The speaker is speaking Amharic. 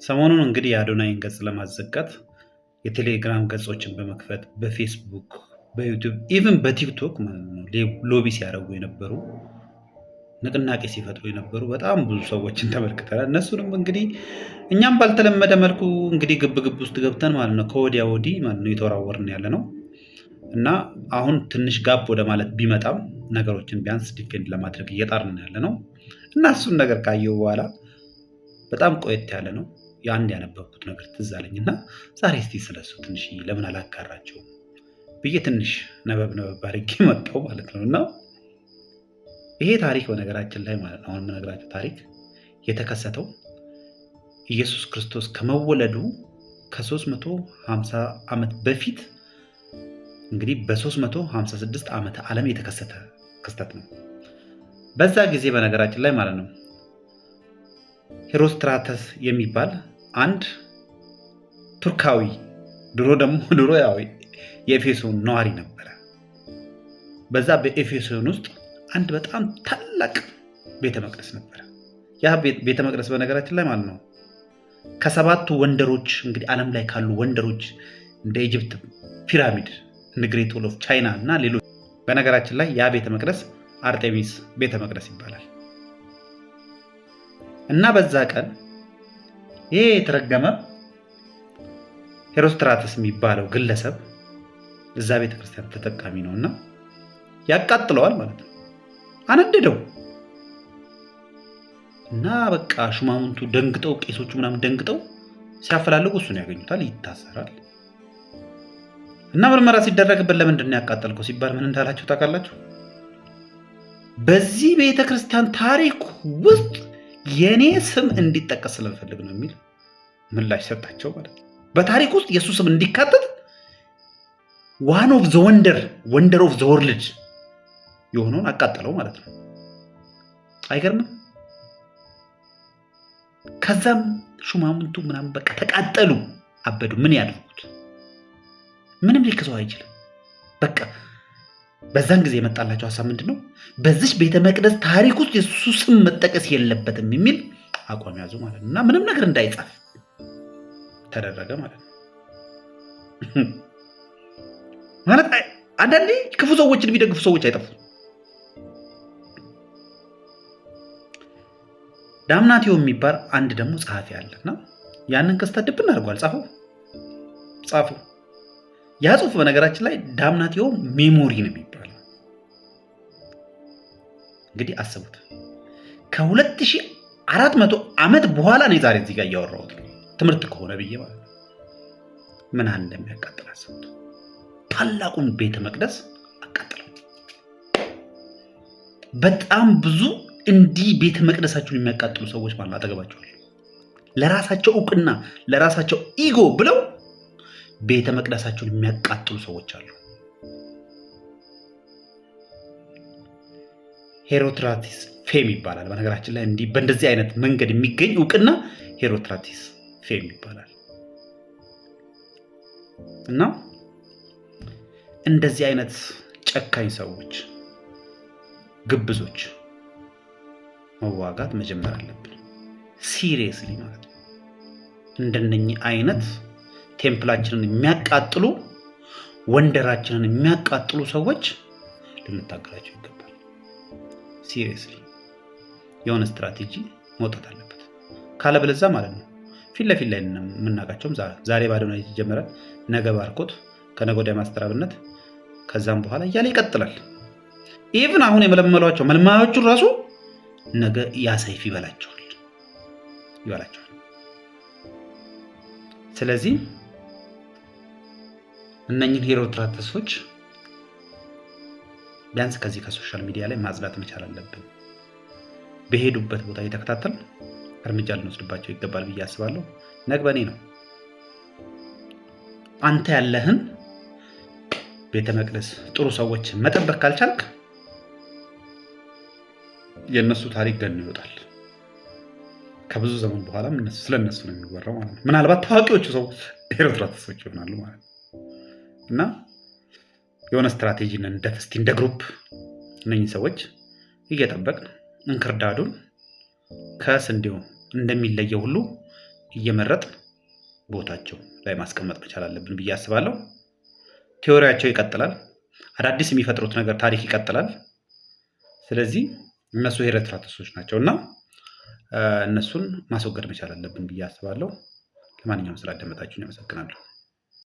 ሰሞኑን እንግዲህ የአዶናይን ገጽ ለማዘጋት የቴሌግራም ገጾችን በመክፈት በፌስቡክ፣ በዩቲዩብ ኢቭን በቲክቶክ ማለት ነው ሎቢ ሲያደርጉ የነበሩ ንቅናቄ ሲፈጥሩ የነበሩ በጣም ብዙ ሰዎችን ተመልክተናል። እነሱንም እንግዲህ እኛም ባልተለመደ መልኩ እንግዲህ ግብ ውስጥ ገብተን ማለት ነው ከወዲያ ወዲህ ማለት ነው የተወራወርን ያለ ነው እና አሁን ትንሽ ጋብ ወደ ማለት ቢመጣም ነገሮችን ቢያንስ ዲፌንድ ለማድረግ እየጣርን ያለ ነው እና እሱን ነገር ካየው በኋላ በጣም ቆየት ያለ ነው የአንድ ያነበብኩት ነገር ትዝ አለኝ እና ዛሬ እስቲ ስለሱ ትንሽ ለምን አላጋራቸውም ብዬ ትንሽ ነበብ አድርጌ መጣሁ ማለት ነው። እና ይሄ ታሪክ በነገራችን ላይ ማለት ነው አሁን የምነግራቸው ታሪክ የተከሰተው ኢየሱስ ክርስቶስ ከመወለዱ ከ350 ዓመት በፊት እንግዲህ በ356 ዓመተ ዓለም የተከሰተ ክስተት ነው። በዛ ጊዜ በነገራችን ላይ ማለት ነው ሄሮስትራተስ የሚባል አንድ ቱርካዊ ድሮ ያው የኤፌሶን ነዋሪ ነበረ። በዛ በኤፌሶን ውስጥ አንድ በጣም ታላቅ ቤተ መቅደስ ነበረ። ያ ቤተ መቅደስ በነገራችን ላይ ማለት ነው ከሰባቱ ወንደሮች እንግዲህ ዓለም ላይ ካሉ ወንደሮች እንደ ኢጅፕት ፒራሚድ፣ እንደ ግሬት ዎል ኦፍ ቻይና እና ሌሎች። በነገራችን ላይ ያ ቤተ መቅደስ አርጤሚስ ቤተ መቅደስ ይባላል። እና በዛ ቀን ይሄ የተረገመ ሄሮስትራተስ የሚባለው ግለሰብ እዛ ቤተክርስቲያን ተጠቃሚ ነው እና ያቃጥለዋል ማለት ነው። አነደደው እና በቃ ሹማምንቱ ደንግጠው፣ ቄሶቹ ምናምን ደንግጠው ሲያፈላልጉ እሱን ያገኙታል፣ ይታሰራል። እና ምርመራ ሲደረግበት ለምንድን ነው ያቃጠልከው ሲባል ምን እንዳላቸው ታውቃላችሁ? በዚህ ቤተክርስቲያን ታሪክ ውስጥ የኔ ስም እንዲጠቀስ ስለምፈልግ ነው የሚል ምላሽ ሰጣቸው ማለት ነው። በታሪክ ውስጥ የሱ ስም እንዲካተት ዋን ኦፍ ዘ ወንደር ኦፍ ዘ ወርልድ የሆነውን አቃጠለው ማለት ነው። አይገርምም? ከዛም ሹማምንቱ ምናምን በቃ ተቃጠሉ፣ አበዱ። ምን ያደርጉት? ምንም ሊከሰው አይችልም። በቃ በዛን ጊዜ የመጣላቸው ሀሳብ ምንድን ነው? በዚች ቤተ መቅደስ ታሪክ ውስጥ የሱ ስም መጠቀስ የለበትም የሚል አቋም ያዙ ማለት ነው። እና ምንም ነገር እንዳይጻፍ ተደረገ ማለት ነው። ማለት አንዳንዴ ክፉ ሰዎችን የሚደግፉ ሰዎች አይጠፉም። ዳምናቲዮ የሚባል አንድ ደግሞ ጸሐፊ አለና ያንን ክስተት ድብን አድርጓል። ጻፉ። ያ ጽሁፍ በነገራችን ላይ ዳምናቲዮ ሜሞሪ ነው የሚባለው። እንግዲህ አስቡት ከ2400 ዓመት በኋላ ነው ዛሬ እዚህ ጋር እያወራሁት ትምህርት ከሆነ ብዬ ማለት ነው። ምን ያህል እንደሚያቃጥል አስቡት። ታላቁን ቤተ መቅደስ አቃጥለው። በጣም ብዙ እንዲህ ቤተ መቅደሳቸውን የሚያቃጥሉ ሰዎች ማለት አጠገባቸዋል። ለራሳቸው እውቅና፣ ለራሳቸው ኢጎ ብለው ቤተ መቅደሳቸውን የሚያቃጥሉ ሰዎች አሉ። ሄሮስትራተስ ፌም ይባላል። በነገራችን ላይ እንዲህ በእንደዚህ አይነት መንገድ የሚገኝ እውቅና ሄሮስትራተስ ፌም ይባላል። እና እንደዚህ አይነት ጨካኝ ሰዎች፣ ግብዞች መዋጋት መጀመር አለብን። ሲሪየስሊ ማለት ነው። እንደነኚህ አይነት ቴምፕላችንን የሚያቃጥሉ፣ ወንደራችንን የሚያቃጥሉ ሰዎች ልንታገላቸው ይገባል። ሲሪየስሊ የሆነ ስትራቴጂ መውጣት አለበት። ካለበለዚያ ማለት ነው ፊት ለፊት ላይ የምናውቃቸውም ዛሬ በአዶናይ የተጀመረ ነገ ባርኮት፣ ከነገ ወዲያ ማስተራብነት፣ ከዛም በኋላ እያለ ይቀጥላል። ኢቭን አሁን የመለመሏቸው መልማዮቹን ራሱ ነገ ያ ሰይፍ ይበላቸዋል። ስለዚህ እነኝህን ሄሮስትራተሶች ቢያንስ ከዚህ ከሶሻል ሚዲያ ላይ ማጽዳት መቻል አለብን። በሄዱበት ቦታ እየተከታተል እርምጃ ልንወስድባቸው ይገባል ብዬ አስባለሁ። ነግበኔ ነው። አንተ ያለህን ቤተ መቅደስ ጥሩ ሰዎች መጠበቅ ካልቻልክ የእነሱ ታሪክ ገኖ ይወጣል። ከብዙ ዘመን በኋላ ስለነሱ ነው የሚወራው ማለት ነው። ምናልባት ታዋቂዎቹ ሰው ሄሮስትራተሶች ይሆናሉ ማለት ነው። እና የሆነ ስትራቴጂ እንደ ግሩፕ እነኚህ ሰዎች እየጠበቅን እንክርዳዱን ከስንዴው እንደሚለየው ሁሉ እየመረጥ ቦታቸው ላይ ማስቀመጥ መቻል አለብን ብዬ አስባለሁ። ቲዎሪያቸው ይቀጥላል። አዳዲስ የሚፈጥሩት ነገር ታሪክ ይቀጥላል። ስለዚህ እነሱ ሄረትራተሶች ናቸው እና እነሱን ማስወገድ መቻል አለብን ብዬ አስባለሁ። ለማንኛውም ስላዳመጣችሁን አመሰግናለሁ።